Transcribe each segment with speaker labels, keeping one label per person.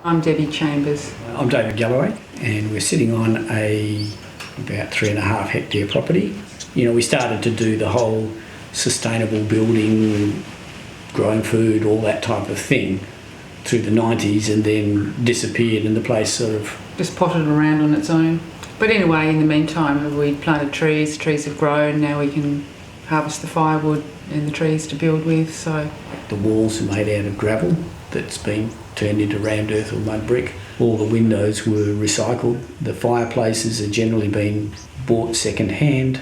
Speaker 1: I'm Debbie Chambers.
Speaker 2: I'm David Galloway, and we're sitting on about 3.5 hectare property. We started to do the whole sustainable building, growing food, all that type of thing through the 90s, and then disappeared, and the place sort of
Speaker 1: just potted around on its own. But anyway, in the meantime, we planted trees have grown, now we can harvest the firewood and the trees to build with. So
Speaker 2: the walls are made out of gravel that's been turned into rammed earth or mud brick. All the windows were recycled. The fireplaces are generally been bought second hand.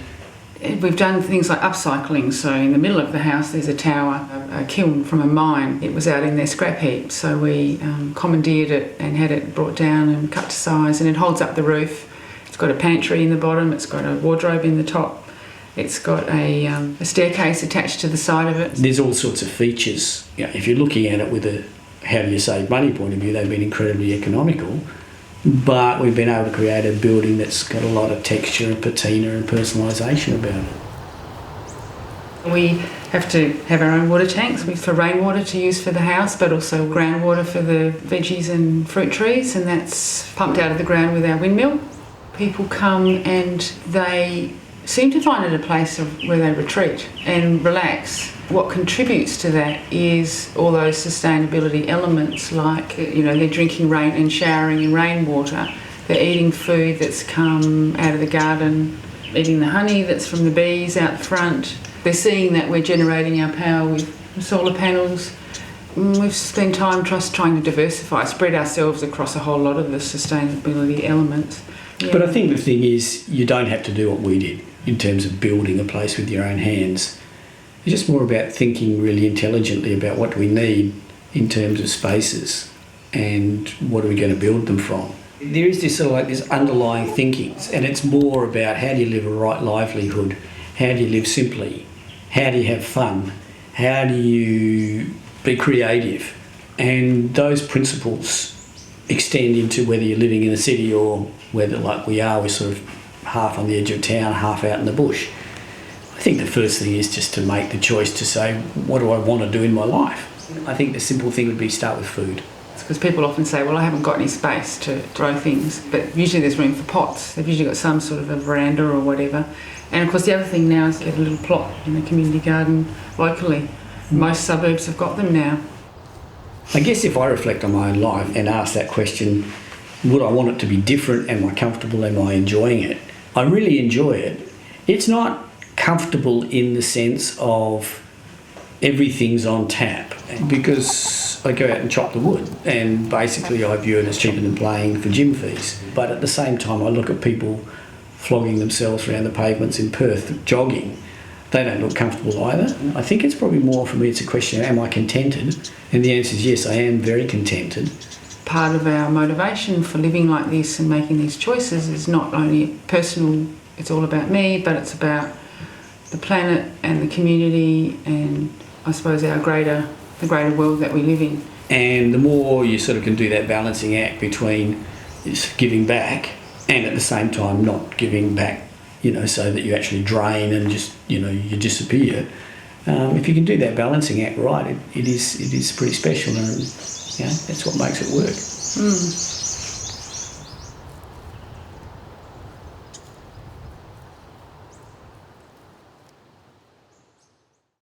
Speaker 1: We've done things like upcycling, so in the middle of the house there's a tower, a kiln from a mine. It was out in their scrap heap, so we commandeered it and had it brought down and cut to size, and it holds up the roof. It's got a pantry in the bottom, it's got a wardrobe in the top, it's got a staircase attached to the side of it.
Speaker 2: There's all sorts of features. If you're looking at it with a how do you save money point of view, they've been incredibly economical. But we've been able to create a building that's got a lot of texture and patina and personalisation about it.
Speaker 1: We have to have our own water tanks for rainwater to use for the house, but also groundwater for the veggies and fruit trees, and that's pumped out of the ground with our windmill. People come and they seem to find it a place where they retreat and relax. What contributes to that is all those sustainability elements, like they're drinking rain and showering in rainwater, they're eating food that's come out of the garden, eating the honey that's from the bees out front. They're seeing that we're generating our power with solar panels. We've spent time trying to diversify, spread ourselves across a whole lot of the sustainability elements. Yeah.
Speaker 2: But I think the thing is, you don't have to do what we did in terms of building a place with your own hands. It's just more about thinking really intelligently about what we need in terms of spaces and what are we going to build them from. There is this sort of this underlying thinking, and it's more about how do you live a right livelihood, how do you live simply, how do you have fun, how do you be creative, and those principles extend into whether you're living in a city or whether, like we are, we're sort of half on the edge of town, half out in the bush. I think the first thing is just to make the choice to say, what do I want to do in my life? I think the simple thing would be start with food.
Speaker 1: It's because people often say, well, I haven't got any space to grow things, but usually there's room for pots. They've usually got some sort of a veranda or whatever. And of course the other thing now is get a little plot in the community garden locally. Most suburbs have got them now.
Speaker 2: I guess if I reflect on my own life and ask that question, would I want it to be different? Am I comfortable? Am I enjoying it? I really enjoy it. It's not comfortable in the sense of everything's on tap, because I go out and chop the wood and basically I view it as cheaper than paying for gym fees. But at the same time I look at people flogging themselves around the pavements in Perth jogging. They don't look comfortable either. I think it's probably more for me, it's a question of am I contented? And the answer is yes, I am very contented.
Speaker 1: Part of our motivation for living like this and making these choices is not only personal, it's all about me, but it's about the planet and the community and I suppose the greater world that we live in.
Speaker 2: And the more you sort of can do that balancing act between giving back and at the same time not giving back, so that you actually drain and just, you disappear. If you can do that balancing act right, it is pretty special, and that's what makes it work.